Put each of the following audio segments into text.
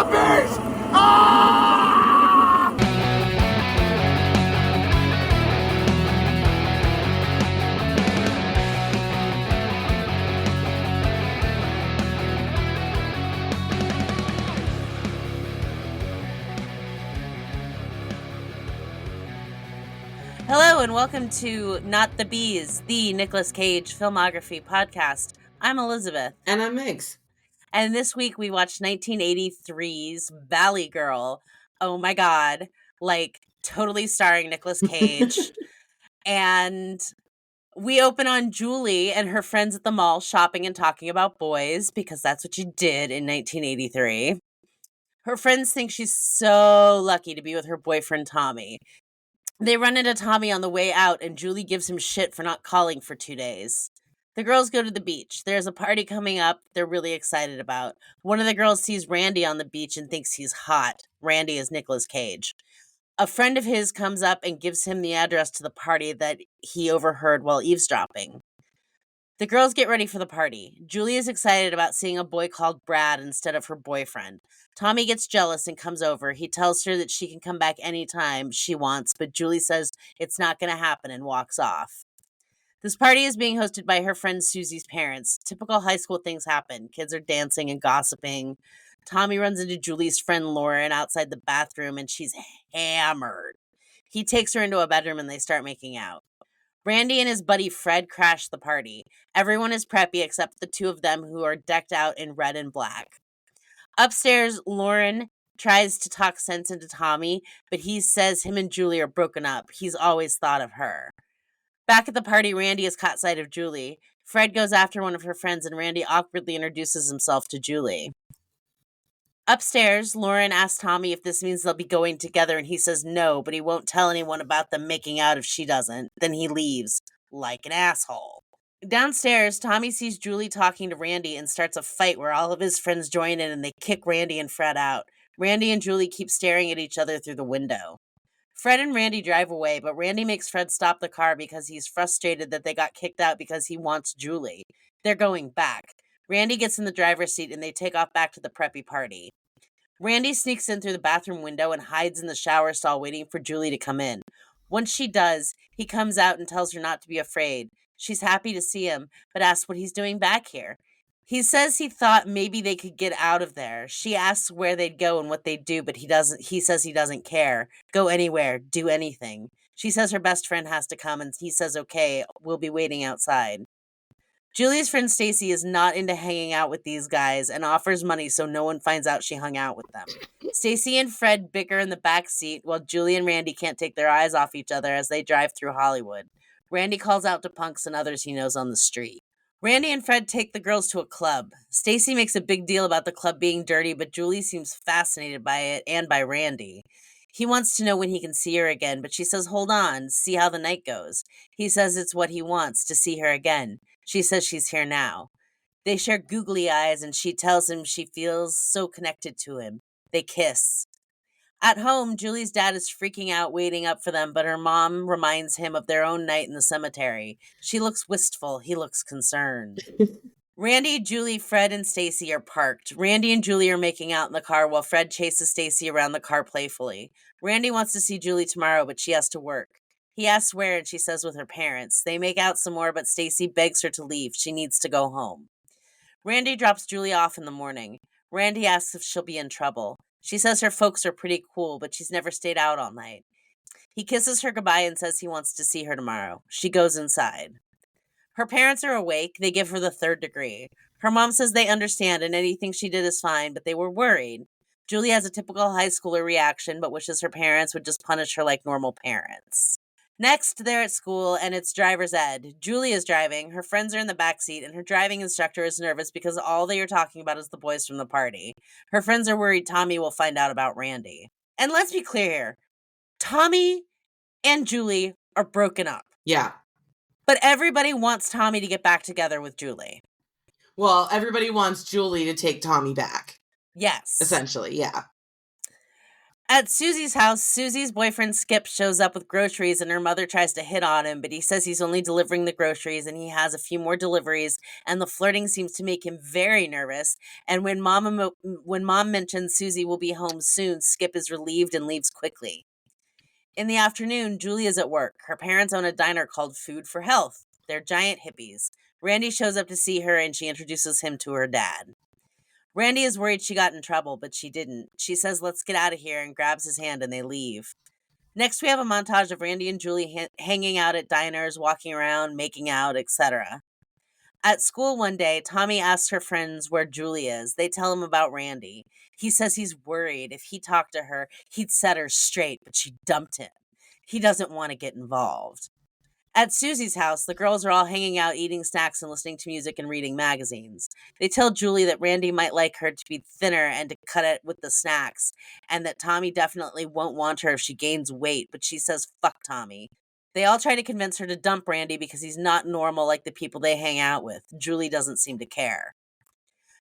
beast! Ah! Hello and welcome to Not the Bees, the Nicolas Cage filmography podcast. I'm Elizabeth. And I'm Migs. And this week we watched 1983's Valley Girl. Oh my god. Like, totally starring Nicolas Cage. And we open on Julie and her friends at the mall shopping and talking about boys, because that's what you did in 1983. Her friends think she's so lucky to be with her boyfriend Tommy. They run into Tommy on the way out, and Julie gives him shit for not calling for 2 days. The girls go to the beach. There's a party coming up they're really excited about. One of the girls sees Randy on the beach and thinks he's hot. Randy is Nicolas Cage. A friend of his comes up and gives him the address to the party that he overheard while eavesdropping. The girls get ready for the party. Julie is excited about seeing a boy called Brad instead of her boyfriend. Tommy gets jealous and comes over. He tells her that she can come back anytime she wants, but Julie says it's not going to happen and walks off. This party is being hosted by her friend Susie's parents. Typical high school things happen. Kids are dancing and gossiping. Tommy runs into Julie's friend Lauren outside the bathroom, and she's hammered. He takes her into a bedroom and they start making out. Randy and his buddy Fred crash the party. Everyone is preppy except the two of them, who are decked out in red and black. Upstairs, Lauren tries to talk sense into Tommy, but he says him and Julie are broken up. He's always thought of her. Back at the party, Randy has caught sight of Julie. Fred goes after one of her friends, and Randy awkwardly introduces himself to Julie. Upstairs, Lauren asks Tommy if this means they'll be going together, and he says no, but he won't tell anyone about them making out if she doesn't. Then he leaves, like an asshole. Downstairs, Tommy sees Julie talking to Randy and starts a fight where all of his friends join in and they kick Randy and Fred out. Randy and Julie keep staring at each other through the window. Fred and Randy drive away, but Randy makes Fred stop the car because he's frustrated that they got kicked out because he wants Julie. They're going back. Randy gets in the driver's seat and they take off back to the preppy party. Randy sneaks in through the bathroom window and hides in the shower stall waiting for Julie to come in. Once she does, he comes out and tells her not to be afraid. She's happy to see him, but asks what he's doing back here. He says he thought maybe they could get out of there. She asks where they'd go and what they'd do, but he says he doesn't care. Go anywhere, do anything. She says her best friend has to come, and he says okay, we'll be waiting outside. Julie's friend Stacy is not into hanging out with these guys and offers money so no one finds out she hung out with them. Stacy and Fred bicker in the back seat while Julie and Randy can't take their eyes off each other as they drive through Hollywood. Randy calls out to punks and others he knows on the street. Randy and Fred take the girls to a club. Stacy makes a big deal about the club being dirty, but Julie seems fascinated by it and by Randy. He wants to know when he can see her again, but she says hold on, see how the night goes. He says it's what he wants, to see her again. She says she's here now. They share googly eyes, and she tells him she feels so connected to him. They kiss. At home, Julie's dad is freaking out, waiting up for them, but her mom reminds him of their own night in the cemetery. She looks wistful. He looks concerned. Randy, Julie, Fred, and Stacy are parked. Randy and Julie are making out in the car while Fred chases Stacy around the car playfully. Randy wants to see Julie tomorrow, but she has to work. He asks where, and she says with her parents. They make out some more, but Stacy begs her to leave. She needs to go home. Randy drops Julie off in the morning. Randy asks if she'll be in trouble. She says her folks are pretty cool, but she's never stayed out all night. He kisses her goodbye and says he wants to see her tomorrow. She goes inside. Her parents are awake. They give her the 3rd degree. Her mom says they understand and anything she did is fine, but they were worried. Julie has a typical high schooler reaction, but wishes her parents would just punish her like normal parents. Next, they're at school, and it's driver's ed. Julie is driving, her friends are in the backseat, and her driving instructor is nervous because all they are talking about is the boys from the party. Her friends are worried Tommy will find out about Randy. And let's be clear here, Tommy and Julie are broken up. Yeah. But everybody wants Tommy to get back together with Julie. Well, everybody wants Julie to take Tommy back. Yes. Essentially, yeah. At Susie's house, Susie's boyfriend Skip shows up with groceries and her mother tries to hit on him, but he says he's only delivering the groceries and he has a few more deliveries, and the flirting seems to make him very nervous. And when mom mentions Susie will be home soon, Skip is relieved and leaves quickly. In the afternoon, Julie is at work. Her parents own a diner called Food for Health. They're giant hippies. Randy shows up to see her and she introduces him to her dad. Randy is worried she got in trouble, but she didn't. She says, "Let's get out of here," and grabs his hand and they leave. Next, we have a montage of Randy and Julie hanging out at diners, walking around, making out, etc. At school one day, Tommy asks her friends where Julie is. They tell him about Randy. He says he's worried if he talked to her, he'd set her straight, but she dumped him. He doesn't want to get involved. At Susie's house, the girls are all hanging out, eating snacks and listening to music and reading magazines. They tell Julie that Randy might like her to be thinner and to cut it with the snacks, and that Tommy definitely won't want her if she gains weight, but she says fuck Tommy. They all try to convince her to dump Randy because he's not normal like the people they hang out with. Julie doesn't seem to care.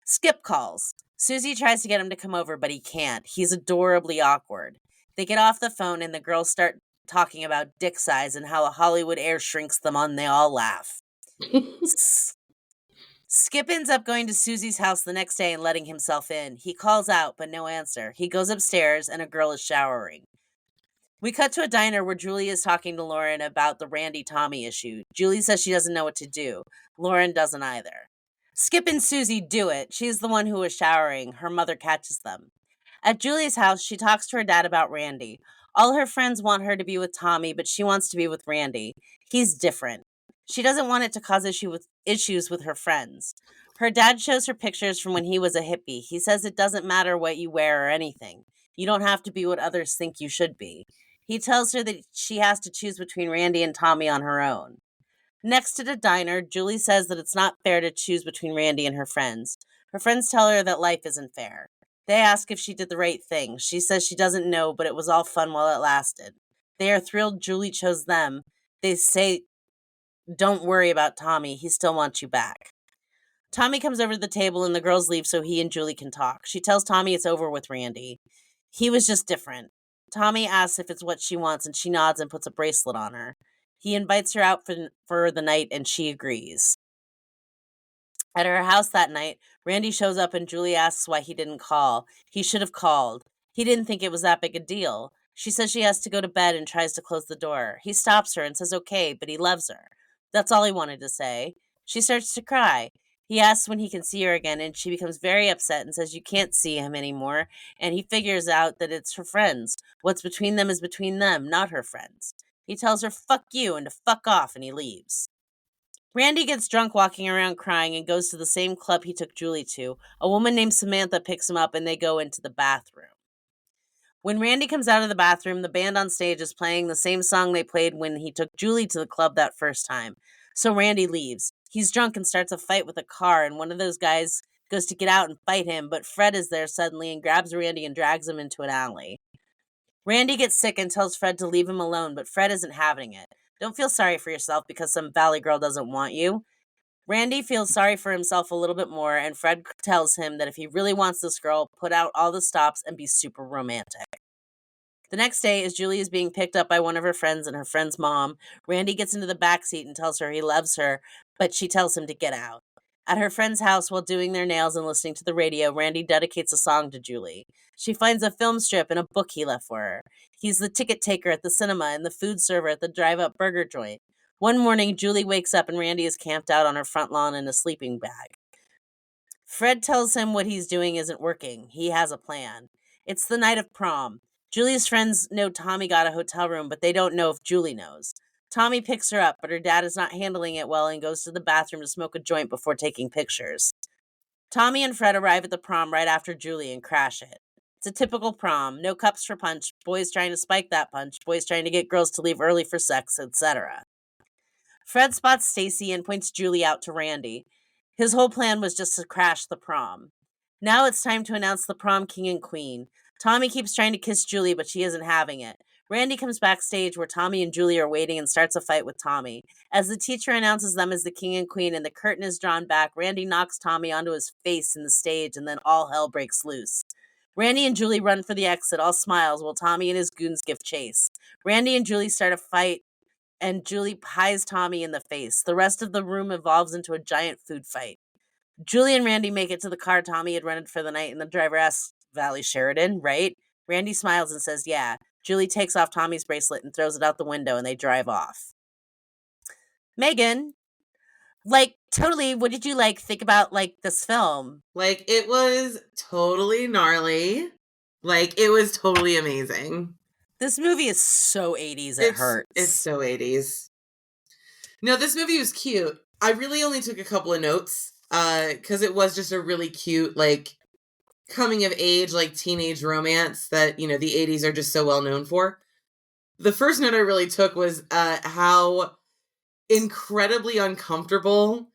Skip calls. Susie tries to get him to come over, but he can't. He's adorably awkward. They get off the phone and the girls start talking about dick size and how a Hollywood air shrinks them on. They all laugh. Skip ends up going to Susie's house the next day and letting himself in. He calls out, but no answer. He goes upstairs and a girl is showering. We cut to a diner where Julie is talking to Lauren about the Randy Tommy issue. Julie says she doesn't know what to do. Lauren doesn't either. Skip and Susie do it. She's the one who was showering. Her mother catches them. At Julie's house, she talks to her dad about Randy. All her friends want her to be with Tommy, but she wants to be with Randy. He's different. She doesn't want it to cause issues with her friends. Her dad shows her pictures from when he was a hippie. He says it doesn't matter what you wear or anything. You don't have to be what others think you should be. He tells her that she has to choose between Randy and Tommy on her own. Next at a diner, Julie says that it's not fair to choose between Randy and her friends. Her friends tell her that life isn't fair. They ask if she did the right thing. She says she doesn't know, but it was all fun while it lasted. They are thrilled Julie chose them. They say, "Don't worry about Tommy. He still wants you back." Tommy comes over to the table and the girls leave so he and Julie can talk. She tells Tommy it's over with Randy. He was just different. Tommy asks if it's what she wants and she nods and puts a bracelet on her. He invites her out for the night and she agrees. At her house that night, Randy shows up and Julie asks why he didn't call. He should have called. He didn't think it was that big a deal. She says she has to go to bed and tries to close the door. He stops her and says okay, but he loves her. That's all he wanted to say. She starts to cry. He asks when he can see her again, and she becomes very upset and says you can't see him anymore, and he figures out that it's her friends. What's between them is between them, not her friends. He tells her fuck you and to fuck off, and he leaves. Randy gets drunk walking around crying and goes to the same club he took Julie to. A woman named Samantha picks him up and they go into the bathroom. When Randy comes out of the bathroom, the band on stage is playing the same song they played when he took Julie to the club that first time. So Randy leaves. He's drunk and starts a fight with a car, and one of those guys goes to get out and fight him, but Fred is there suddenly and grabs Randy and drags him into an alley. Randy gets sick and tells Fred to leave him alone, but Fred isn't having it. Don't feel sorry for yourself because some valley girl doesn't want you. Randy feels sorry for himself a little bit more, and Fred tells him that if he really wants this girl, put out all the stops and be super romantic. The next day, as Julie is being picked up by one of her friends and her friend's mom, Randy gets into the back seat and tells her he loves her, but she tells him to get out. At her friend's house, while doing their nails and listening to the radio, Randy dedicates a song to Julie. She finds a film strip and a book he left for her. He's the ticket taker at the cinema and the food server at the drive-up burger joint. One morning, Julie wakes up and Randy is camped out on her front lawn in a sleeping bag. Fred tells him what he's doing isn't working. He has a plan. It's the night of prom. Julie's friends know Tommy got a hotel room, but they don't know if Julie knows. Tommy picks her up, but her dad is not handling it well and goes to the bathroom to smoke a joint before taking pictures. Tommy and Fred arrive at the prom right after Julie and crash it. It's a typical prom. No cups for punch, boys trying to spike that punch, boys trying to get girls to leave early for sex, etc. Fred spots Stacy and points Julie out to Randy. His whole plan was just to crash the prom. Now it's time to announce the prom king and queen. Tommy keeps trying to kiss Julie, but she isn't having it. Randy comes backstage where Tommy and Julie are waiting and starts a fight with Tommy. As the teacher announces them as the king and queen and the curtain is drawn back, Randy knocks Tommy onto his face in the stage and then all hell breaks loose. Randy and Julie run for the exit, all smiles, while Tommy and his goons give chase. Randy and Julie start a fight, and Julie pies Tommy in the face. The rest of the room evolves into a giant food fight. Julie and Randy make it to the car Tommy had rented for the night, and the driver asks, Valley Sheridan, right? Randy smiles and says, yeah. Julie takes off Tommy's bracelet and throws it out the window, and they drive off. Megan, totally, what did you, think about, this film? It was totally gnarly. It was totally amazing. This movie is so 80s, it hurts. It's so 80s. No, this movie was cute. I really only took a couple of notes, because it was just a really cute, coming of age, teenage romance that, the 80s are just so well known for. The first note I really took was how incredibly uncomfortable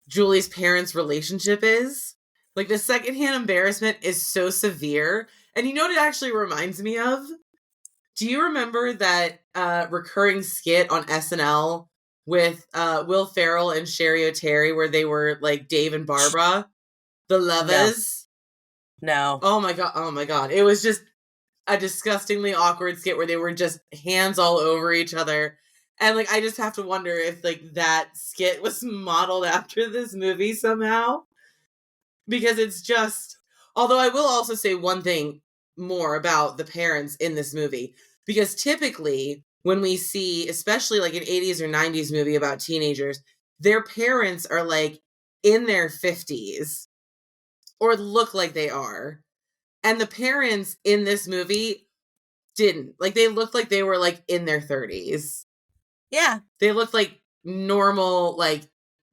Julie's parents' relationship is. The secondhand embarrassment is so severe. And you know what it actually reminds me of? Do you remember that recurring skit on SNL with Will Ferrell and Sherry O'Terry where they were Dave and Barbara, the lovers? No. Oh my god. It was just a disgustingly awkward skit where they were just hands all over each other. And I just have to wonder if that skit was modeled after this movie somehow. Because it's just, although I will also say one thing more about the parents in this movie. Because typically when we see, especially an 80s or 90s movie about teenagers, their parents are in their 50s or look like they are. And the parents in this movie didn't. They looked like they were in their 30s. Yeah. They looked like normal,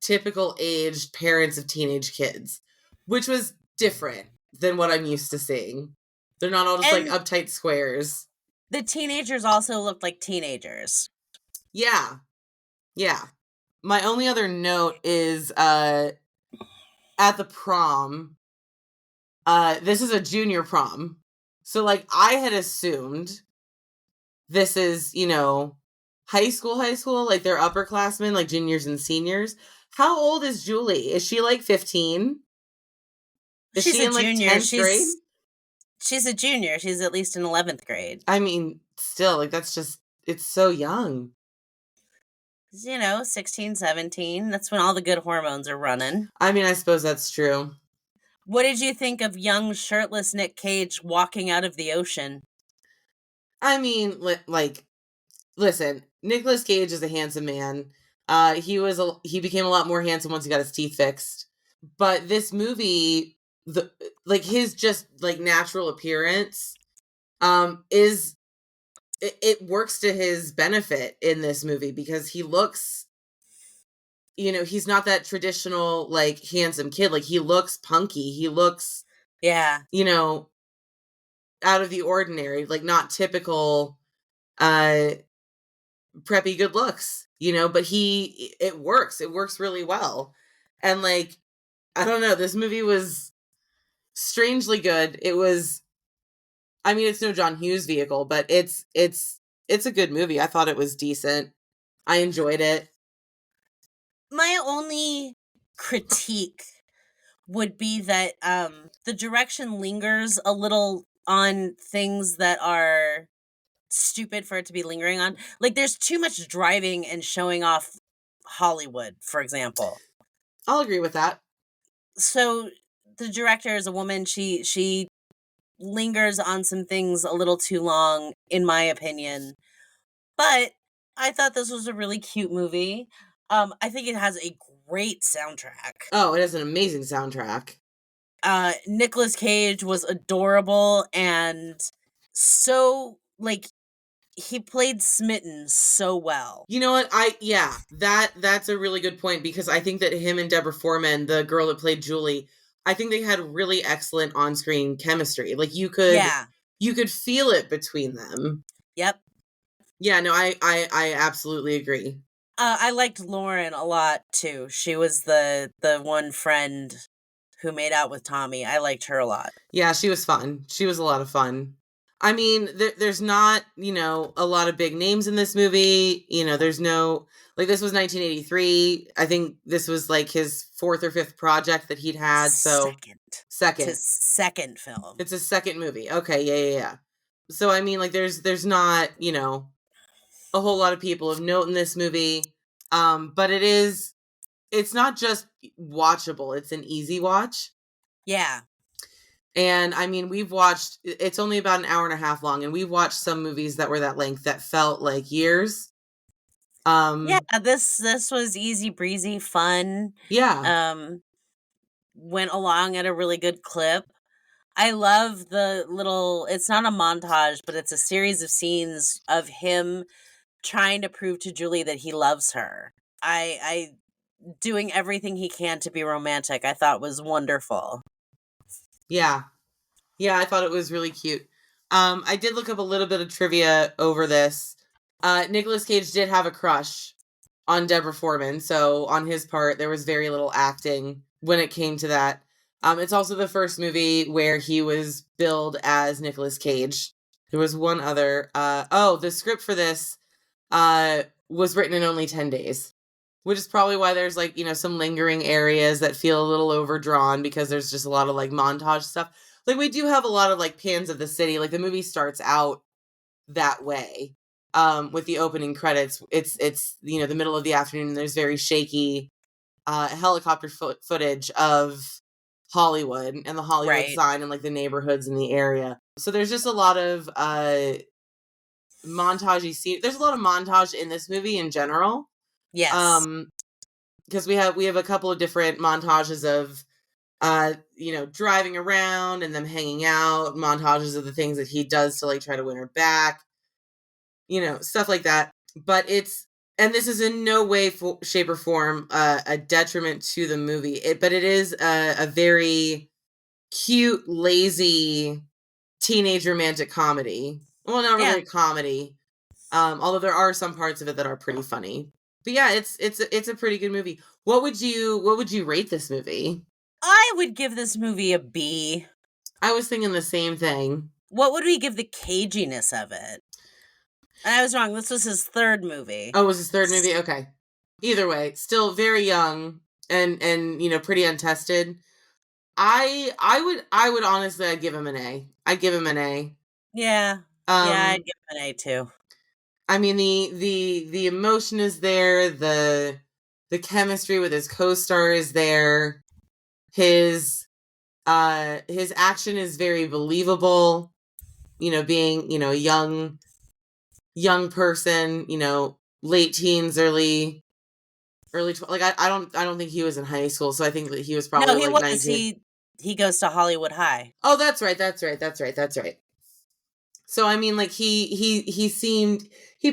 typical aged parents of teenage kids, which was different than what I'm used to seeing. They're not all just uptight squares. The teenagers also looked like teenagers. Yeah. Yeah. My only other note is at the prom, this is a junior prom. So I had assumed this is, high school, they're upperclassmen, juniors and seniors. How old is Julie? Is she 15? Is She's she a in junior. 10th grade? She's a junior. She's at least in 11th grade. I mean, still, that's just, it's so young. 16, 17. That's when all the good hormones are running. I mean, I suppose that's true. What did you think of young, shirtless Nick Cage walking out of the ocean? I mean, listen, Nicolas Cage is a handsome man. He became a lot more handsome once he got his teeth fixed. But this movie, his just natural appearance, is it works to his benefit in this movie because he looks, he's not that traditional handsome kid. He looks punky. He looks, yeah, out of the ordinary, not typical preppy good looks, but it works really well. And I don't know, this movie was strangely good. It was, I mean, it's no John Hughes vehicle, but it's a good movie. I thought it was decent. I enjoyed it. My only critique would be that the direction lingers a little on things that are stupid for it to be lingering on. There's too much driving and showing off Hollywood, for example. I'll agree with that. So the director is a woman. She lingers on some things a little too long, in my opinion. But I thought this was a really cute movie. I think it has a great soundtrack. Oh, it has an amazing soundtrack. Nicolas Cage was adorable and so he played Smitten so well. You know what? That's a really good point because I think that him and Deborah Foreman, the girl that played Julie, I think they had really excellent on-screen chemistry. You could feel it between them. Yep. Yeah, no, I absolutely agree. I liked Lauren a lot too. She was the one friend who made out with Tommy. I liked her a lot. Yeah, she was fun. She was a lot of fun. I mean, there's not, a lot of big names in this movie. There's no, like, this was 1983. I think this was like his fourth or fifth project that he'd had. So, Second. It's second. his second film. It's a second movie. Okay, yeah. So, I mean, like, there's not, a whole lot of people of note in this movie. But it's not just watchable, it's an easy watch. Yeah. And I mean, it's only about an hour and a half long, and we've watched some movies that were that length that felt like years. Yeah, this was easy breezy, fun. Yeah. Went along at a really good clip. I love the little, it's not a montage, but it's a series of scenes of him trying to prove to Julie that he loves her. I doing everything he can to be romantic, I thought was wonderful. Yeah. Yeah, I thought it was really cute. I did look up a little bit of trivia over this. Nicolas Cage did have a crush on Deborah Foreman, so on his part, there was very little acting when it came to that. It's also the first movie where he was billed as Nicolas Cage. There was one other. The script for this was written in only 10 days, which is probably why there's like, some lingering areas that feel a little overdrawn because there's just a lot of like montage stuff. Like, we do have a lot of like pans of the city. Like, the movie starts out that way. With the opening credits, it's the middle of the afternoon, and there's very shaky helicopter footage of Hollywood and the Hollywood Right. sign and like the neighborhoods in the area. So there's just a lot of montagey scene. There's a lot of montage in this movie in general. Yes. Because we have a couple of different montages of driving around and them hanging out, montages of the things that he does to like try to win her back, stuff like that. But and this is in no way, shape, or form a detriment to the movie. But it is a very cute, lazy teenage romantic comedy. Well, not really a comedy, although there are some parts of it that are pretty funny. But yeah, it's a pretty good movie. What would you rate this movie? I would give this movie a B. I was thinking the same thing. What would we give the caginess of it? And I was wrong. This was his third movie. Oh, it was his third movie? Okay. Either way, still very young and pretty untested. I would honestly, I'd give him an A. I'd give him an A. Yeah. I'd give him an A too. I mean, the emotion is there, the chemistry with his co-star is there. His action is very believable. Being, a young person, late teens, early like I don't think he was in high school, so I think that he was probably he like was. 19. He goes to Hollywood High. Oh, that's right. So I mean, like, he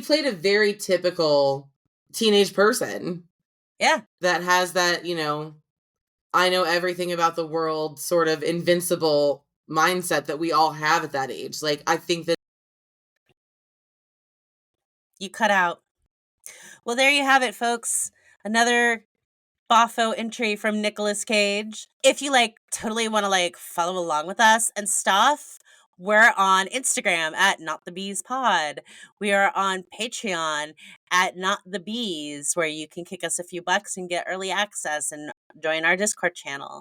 played a very typical teenage person. Yeah. That has that, I know everything about the world sort of invincible mindset that we all have at that age. Like, I think that You cut out. Well, there you have it, folks. Another boffo entry from Nicolas Cage. If you totally want to follow along with us and stuff, we're on Instagram at Not the Bees Pod. We are on Patreon at Not the Bees, where you can kick us a few bucks and get early access and join our Discord channel.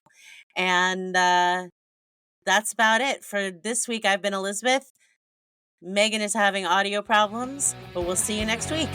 And that's about it for this week. I've been Elizabeth. Megan is having audio problems, but we'll see you next week.